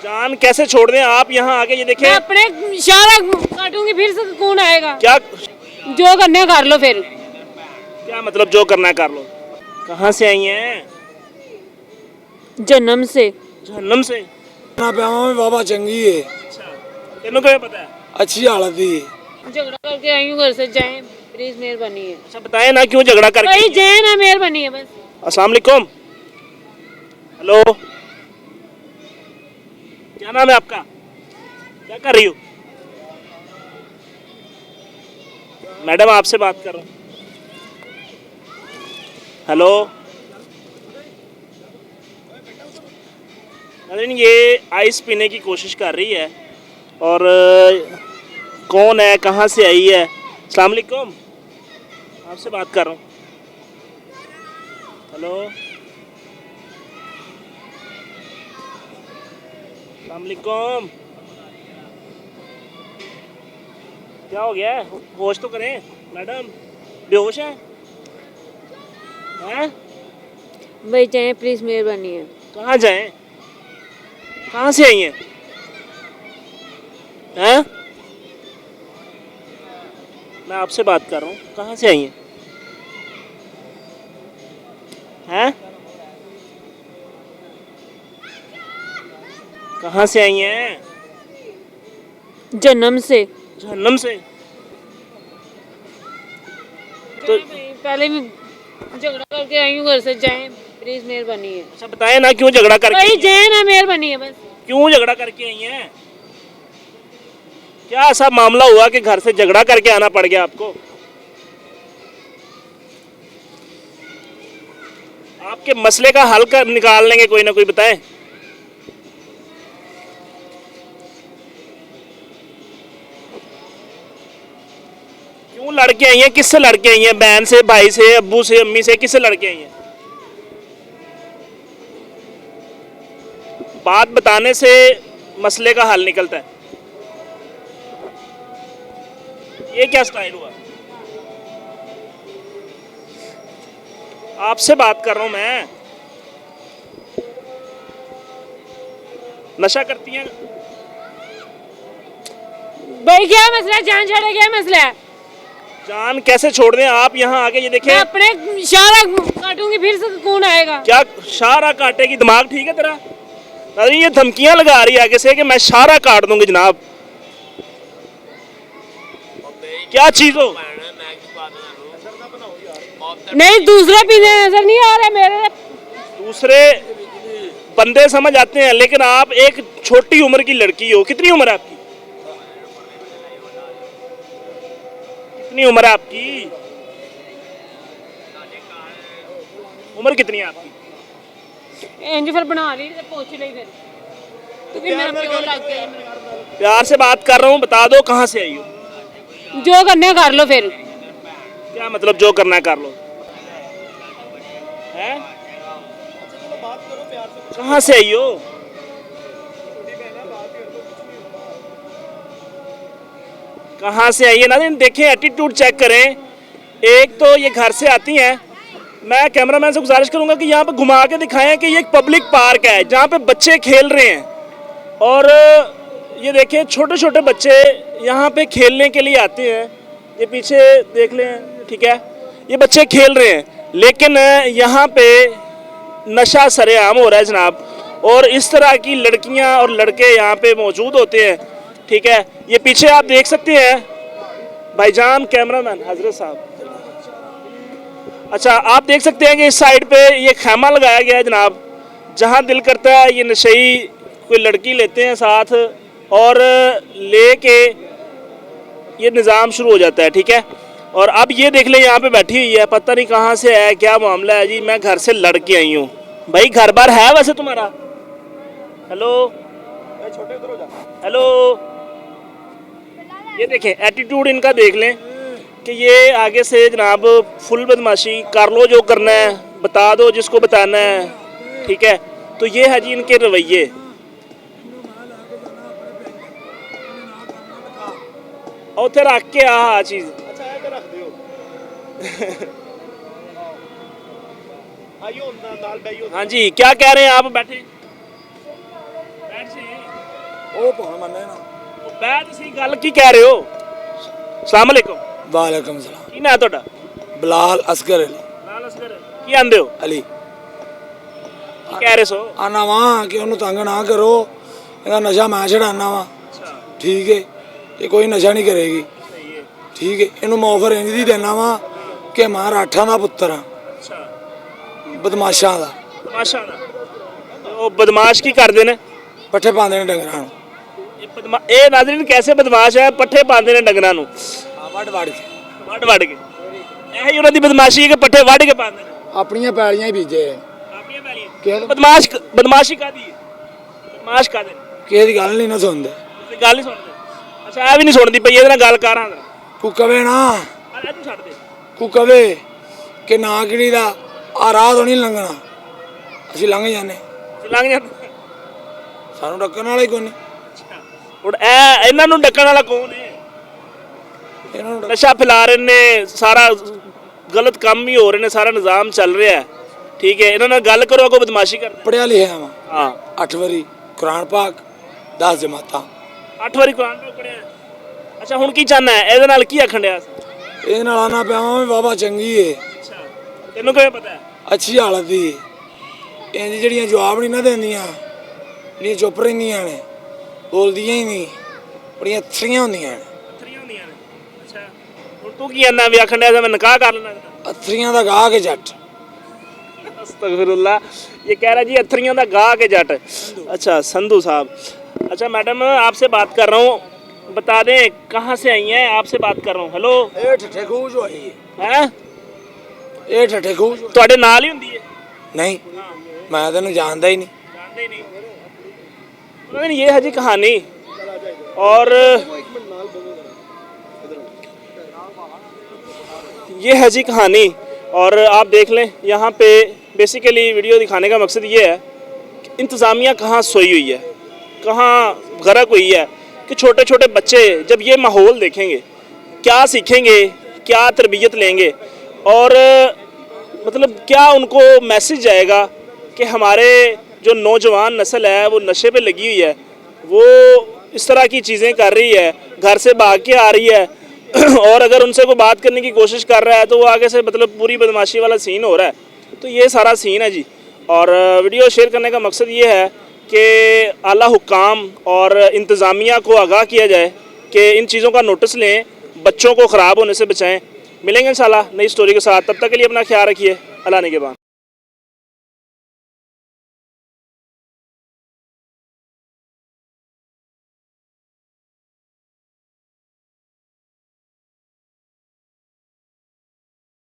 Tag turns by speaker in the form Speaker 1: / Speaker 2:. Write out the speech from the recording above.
Speaker 1: जान कैसे छोड़ दें आप, यहाँ आके ये देखें।
Speaker 2: मैं अपने इशारा काटूंगी फिर से कौन आएगा?
Speaker 1: क्या
Speaker 2: जो करना है कर लो फिर।
Speaker 1: क्या मतलब जो करना है कर लो? कहाँ से आई हैं?
Speaker 2: जन्म से।
Speaker 1: जहन्नम से।
Speaker 3: ना प्यावा में बाबा चंगी है,
Speaker 1: अच्छा, तेनों क्या पता है?
Speaker 3: अच्छी हालत ही है।
Speaker 2: झगड़ा करके आई हूँ घर से, जाए प्लीज मेहरबानी है।
Speaker 1: अच्छा बताएं ना क्यों झगड़ा करके
Speaker 2: भाई
Speaker 1: आई हैं?
Speaker 2: जाए ना, मेहरबानी है बस।
Speaker 1: अस्सलाम वालेकुम। हेलो, क्या नाम है आपका? क्या कर रही हो? मैडम आपसे बात कर रहा हूँ। हेलो, नाज़रीन ये आइस पीने की कोशिश कर रही है और कौन है, कहाँ से आई है? अस्सलाम वालेकुम, आपसे बात कर रहा हूँ। हेलो, अस्सलाम वालेकुम। क्या हो गया है? होश तो करें मैडम, बेहोश है? हैं?
Speaker 2: भाई जाए प्लीज मेहरबानी है।
Speaker 1: कहाँ जाएं? कहाँ से आई हैं? हैं? मैं आपसे बात कर रहा हूँ, कहाँ से आई हैं? हैं? कहाँ से आई हैं?
Speaker 2: जन्म से।
Speaker 1: जहन्नम से। तो
Speaker 2: पहले भी झगड़ा करके आई हूँ घर से, जाए प्लीज मेहरबानी है।
Speaker 1: अच्छा बताएं ना क्यों झगड़ा करके आई
Speaker 2: भाई
Speaker 1: हैं?
Speaker 2: जाए ना, मेहरबानी है बस।
Speaker 1: क्यों झगड़ा करके आई हैं? क्या ऐसा मामला हुआ कि घर से झगड़ा करके आना पड़ गया आपको? आपके मसले का हल कर निकाल लेंगे कोई ना कोई, बताएं। क्यों लड़के आई हैं? किससे लड़के आई हैं? बहन से, भाई से, अब्बू से, अम्मी से, किससे लड़के आई हैं? बात बताने से मसले का हल निकलता है। ये क्या स्टाइल हुआ? आपसे बात कर रहा हूं मैं। नशा करती हैं?
Speaker 2: भाई क्या मसला है? जान छोड़े, क्या मसला है?
Speaker 1: जान कैसे छोड़ दें आप, यहाँ आके ये देखें।
Speaker 2: मैं अपने इशारा काटूंगी फिर से कौन आएगा?
Speaker 1: क्या शारा काटेगी? दिमाग ठीक है तेरा? अरे ये धमकियां लगा रही है आगे से कि मैं शारा काट दूंगी जनाब। क्या चीज हो?
Speaker 2: नहीं, दूसरा पीने नजर नहीं आ रहा मेरे।
Speaker 1: दूसरे बंदे समझ आते हैं, लेकिन आप एक छोटी उम्र की लड़की हो। कितनी उम्र है आपकी? कितनी उम्र है आपकी? उम्र कितनी है आपकी?
Speaker 2: इंज फिर बना ली तो पूछ ली फिर। तो फिर मेरा क्यों लग गया?
Speaker 1: प्यार से बात कर रहा हूँ, बता दो कहाँ से आई हो?
Speaker 2: जो करना है कर लो फिर।
Speaker 1: क्या मतलब जो करना है कर लो? हैं? कहाँ से आई हो? कहाँ से आई है ना? देखें, एटीट्यूड चेक करें। एक तो ये घर से आती हैं। मैं कैमरामैन से गुजारिश करूंगा कि यहाँ पे घुमा के दिखाएं कि ये एक पब्लिक पार्क है जहाँ पे बच्चे खेल रहे हैं। और ये देखें, छोटे छोटे बच्चे यहाँ पे खेलने के लिए आते हैं। ये पीछे देख लें, ठीक है, ये बच्चे खेल रहे हैं, लेकिन यहाँ पे नशा सरेआम हो रहा है जनाब। और इस तरह की लड़कियाँ और लड़के यहाँ पे मौजूद होते हैं, ठीक है। ये पीछे आप देख सकते हैं भाईजान, कैमरामैन हजरत साहब। अच्छा, आप देख सकते हैं कि इस साइड पे ये खैमा लगाया गया है जनाब। जहाँ दिल करता है ये नशेई कोई लड़की लेते हैं साथ और लेके ये निज़ाम शुरू हो जाता है, ठीक है। और अब ये देख ले, यहाँ पे बैठी हुई है, पता नहीं कहाँ से है, क्या मामला है जी। मैं घर से लड़ के आई हूँ। भाई घर बार है वैसे तुम्हारा? हेलो, हेलो, ये देखें एटीट्यूड इनका, देख लें कि ये आगे से जनाब फुल बदमाशी कर लो, जो करना है बता दो जिसको बताना है, ठीक है। तो ये है जी इनके रवैये। और थे रख के आ चीज हाँ जी, क्या कह रहे हैं आप? बैठे, बैठ से
Speaker 3: ਉਹ ਭਾਵੇਂ ਮੰਨੇ ਨਾ।
Speaker 1: ਬੈ ਤੁਸੀਂ ਗੱਲ ਕੀ ਕਹਿ ਰਹੇ ਹੋ? ਅਸਲਾਮ ਅਲੈਕੁਮ।
Speaker 3: ਵਾਲੇਕੁਮ ਸਲਾਮ।
Speaker 1: ਕੀ ਨਾਂ ਹੈ ਤੁਹਾਡਾ?
Speaker 3: ਬਲਾਲ ਅਸਗਰ ਅਲੀ।
Speaker 1: ਲਾਲ ਅਸਗਰ। ਕੀ ਆਂਦੇ ਹੋ?
Speaker 3: ਅਲੀ
Speaker 1: ਕੀ ਕਹਿ ਰਹੇ ਸੋ?
Speaker 3: ਆਨਾ ਵਾ ਕਿ ਉਹਨੂੰ ਤੰਗ ਨਾ ਕਰੋ, ਇਹਦਾ ਨਸ਼ਾ ਮੈਂ ਛਡਾਨਾ ਵਾ।
Speaker 1: ਅੱਛਾ
Speaker 3: ਠੀਕ ਹੈ, ਇਹ ਕੋਈ ਨਸ਼ਾ ਨਹੀਂ ਕਰੇਗੀ।
Speaker 1: ਸਹੀ ਹੈ।
Speaker 3: ਠੀਕ ਹੈ, ਇਹਨੂੰ ਮੈਂ ਆਫਰ ਇੰਜ ਦੀ ਦੇਣਾ ਵਾ ਕਿ ਮੈਂ ਰਾਠਾਂ ਦਾ ਪੁੱਤਰ ਹਾਂ,
Speaker 1: ਅੱਛਾ
Speaker 3: ਬਦਮਾਸ਼ਾਂ ਦਾ।
Speaker 1: ਮਾਸ਼ਾਅੱਲਾ। ਉਹ ਬਦਮਾਸ਼ ਕੀ ਕਰਦੇ ਨੇ?
Speaker 3: ਪੱਠੇ ਪਾਉਂਦੇ ਨੇ ਡੰਗਰਾਂ ਨੂੰ।
Speaker 1: ਇਹ ਨਾਜ਼ਰੀਨ ਕੈਸੇ ਬਦਮਾਸ਼ ਹੈ? ਪੱਠੇ ਪਾਉਂਦੇ ਨੇ ਡੰਗਰਾਂ ਨੂੰ
Speaker 3: ਵੱਢ ਵੱਢ ਕੇ
Speaker 1: ਵੱਢ ਕੇ। ਇਹ ਹੀ ਉਹਨਾਂ ਦੀ ਬਦਮਾਸ਼ੀ ਹੈ ਕਿ ਪੱਠੇ ਵੱਢ ਕੇ ਪਾਉਂਦੇ ਨੇ।
Speaker 3: ਆਪਣੀਆਂ ਪੈਲੀਆਂ ਹੀ ਬੀਜੇ।
Speaker 1: ਆਪਣੀਆਂ ਪੈਲੀਆਂ।
Speaker 3: ਕਿਸੇ
Speaker 1: ਬਦਮਾਸ਼ੀ ਕਾਦੀ ਹੈ? ਬਦਮਾਸ਼ ਕਾਦੇ?
Speaker 3: ਕਿਸੇ ਦੀ ਗੱਲ ਨਹੀਂ ਨਾ ਸੁਣਦੇ।
Speaker 1: ਤੁਸੀਂ ਗੱਲ ਨਹੀਂ ਸੁਣਦੇ? ਅੱਛਾ ਇਹ ਵੀ ਨਹੀਂ ਸੁਣਦੀ ਪਈ, ਇਹਦੇ ਨਾਲ ਗੱਲ ਕਰ ਹਾਂ।
Speaker 3: ਕੋ ਕਵੇ ਨਾ,
Speaker 1: ਅਰੇ ਤੂੰ ਛੱਡ ਦੇ।
Speaker 3: ਕੋ ਕਵੇ ਕਿ ਨਾ ਕਿਹੜੀ ਦਾ ਆ ਰਾਹ ਤੋਂ ਨਹੀਂ ਲੰਘਣਾ, ਅਸੀਂ ਲੰਘ ਜਾਂਦੇ।
Speaker 1: ਤੁਸੀਂ ਲੰਘ ਜਾਂਦੇ।
Speaker 3: ਸਾਨੂੰ ਡੱਕਣ ਵਾਲਾ ਹੀ ਕੋਈ ਨਹੀਂ।
Speaker 1: ਅੱਛਾ ਹੁਣ ਇਹਨਾਂ ਨੂੰ ਡੱਕਣ ਵਾਲਾ ਕੌਣ ਹੈ?
Speaker 3: ਇਹਨਾਂ ਨੂੰ
Speaker 1: ਨਸ਼ਾ ਫੈਲਾ ਰਹੇ ਨੇ, ਸਾਰਾ ਗਲਤ ਕੰਮ ਹੀ ਹੋ ਰਹੇ ਨੇ, ਸਾਰਾ ਨਿਜ਼ਾਮ ਚੱਲ ਰਿਹਾ ਹੈ। ਠੀਕ ਹੈ, ਇਹਨਾਂ ਨਾਲ ਗੱਲ ਕਰੋ, ਅੱਗੋਂ ਬਦਮਾਸ਼ੀ ਕਰਦੇ।
Speaker 3: ਪੜਿਆ ਲਿਖਿਆ ਵਾ,
Speaker 1: ਹਾਂ
Speaker 3: 8 ਵਾਰੀ ਕੁਰਾਨ ਪਾਕ, 10 ਜਮਾਤਾਂ।
Speaker 1: 8 ਵਾਰੀ ਕੁਰਾਨ ਪਾਕ ਪੜਿਆ। ਅੱਛਾ ਹੁਣ ਕੀ ਚਾਹਨਾ ਹੈ ਇਹਦੇ ਨਾਲ? ਕੀ ਆਖਣ ਡਿਆ?
Speaker 3: ਇਹ ਨਾਲ ਆਣਾ ਪਿਆਵਾਂ ਵੀ ਬਾਬਾ ਚੰਗੀ ਏ,
Speaker 1: ਅੱਛਾ ਤੈਨੂੰ ਕਿਵੇਂ ਪਤਾ ਹੈ?
Speaker 3: ਅੱਛੀ ਹਾਲਤ ਦੀ ਏ। ਇੰਜ ਜਿਹੜੀਆਂ ਜਵਾਬ ਨਹੀਂ ਨਾ ਦਿੰਦੀਆਂ, ਜਿਹੜੀਆਂ ਚੁੱਪ ਰਹਿੰਦੀਆਂ ਨੇ, ਬੋਲਦੀਆਂ ਹੀ ਨਹੀਂ, ਬੜੀਆਂ ਅਥਰੀਆਂ ਹੁੰਦੀਆਂ ਨੇ।
Speaker 1: ਅਥਰੀਆਂ ਹੁੰਦੀਆਂ ਨੇ। ਅੱਛਾ ਹੁਣ ਤੂੰ ਕੀ ਆਨਾ ਵੀ ਆਖਣ ਡਿਆ ਮੈਂ ਨਿਕਾਹ ਕਰ ਲੈਣਾ?
Speaker 3: ਅਥਰੀਆਂ ਦਾ ਗਾਹ ਕੇ ਜੱਟ।
Speaker 1: अस्तगफिरुल्लाह, ये कह रहा है जी अथरियों का गाह के जट। अच्छा संधू साहब। अच्छा मैडम आपसे बात कर रहा हूँ, बता दें कहाँ से आई हैं? आपसे बात कर रहा हूँ। हेलो
Speaker 3: ਇਹ ਠੱਠੇ ਖੂਹ ਚੋਂ ਆਈ ਏ।
Speaker 1: हैं
Speaker 3: ਇਹ ਠੱਠੇ ਖੂਹ ਚੋਂ।
Speaker 1: ਤੁਹਾਡੇ ਨਾਲ ਹੀ ਹੁੰਦੀ ਹੈ?
Speaker 3: ਨਹੀਂ, ਮੈਂ ਤੈਨੂੰ ਜਾਣਦਾ ਹੀ ਨਹੀਂ।
Speaker 1: जानते ही नहीं। लेकिन ये है जी कहानी। और ये है जी कहानी। और आप देख लें यहाँ पे बेसिकली वीडियो दिखाने का मकसद ये है कि इंतज़ामिया कहाँ सोई हुई है, कहाँ गरक हुई है, कि छोटे छोटे बच्चे जब ये माहौल देखेंगे क्या सीखेंगे, क्या तरबियत लेंगे, और मतलब क्या उनको मैसेज जाएगा कि हमारे जो नौजवान नस्ल है वो नशे पे लगी हुई है, वो इस तरह की चीज़ें कर रही है, घर से भाग के आ रही है और अगर उनसे कोई बात करने की कोशिश कर रहा है तो वो आगे से मतलब पूरी बदमाशी वाला सीन हो रहा है। तो ये सारा सीन है जी। और वीडियो शेयर करने का मकसद ये है कि आला हुक्काम और इंतज़ामिया को आगाह किया जाए कि इन चीज़ों का नोटिस लें, बच्चों को ख़राब होने से बचाएं। मिलेंगे इंशाल्लाह नई स्टोरी के साथ, तब तक के लिए अपना ख्याल रखिए। अल्लाह ने के बाद।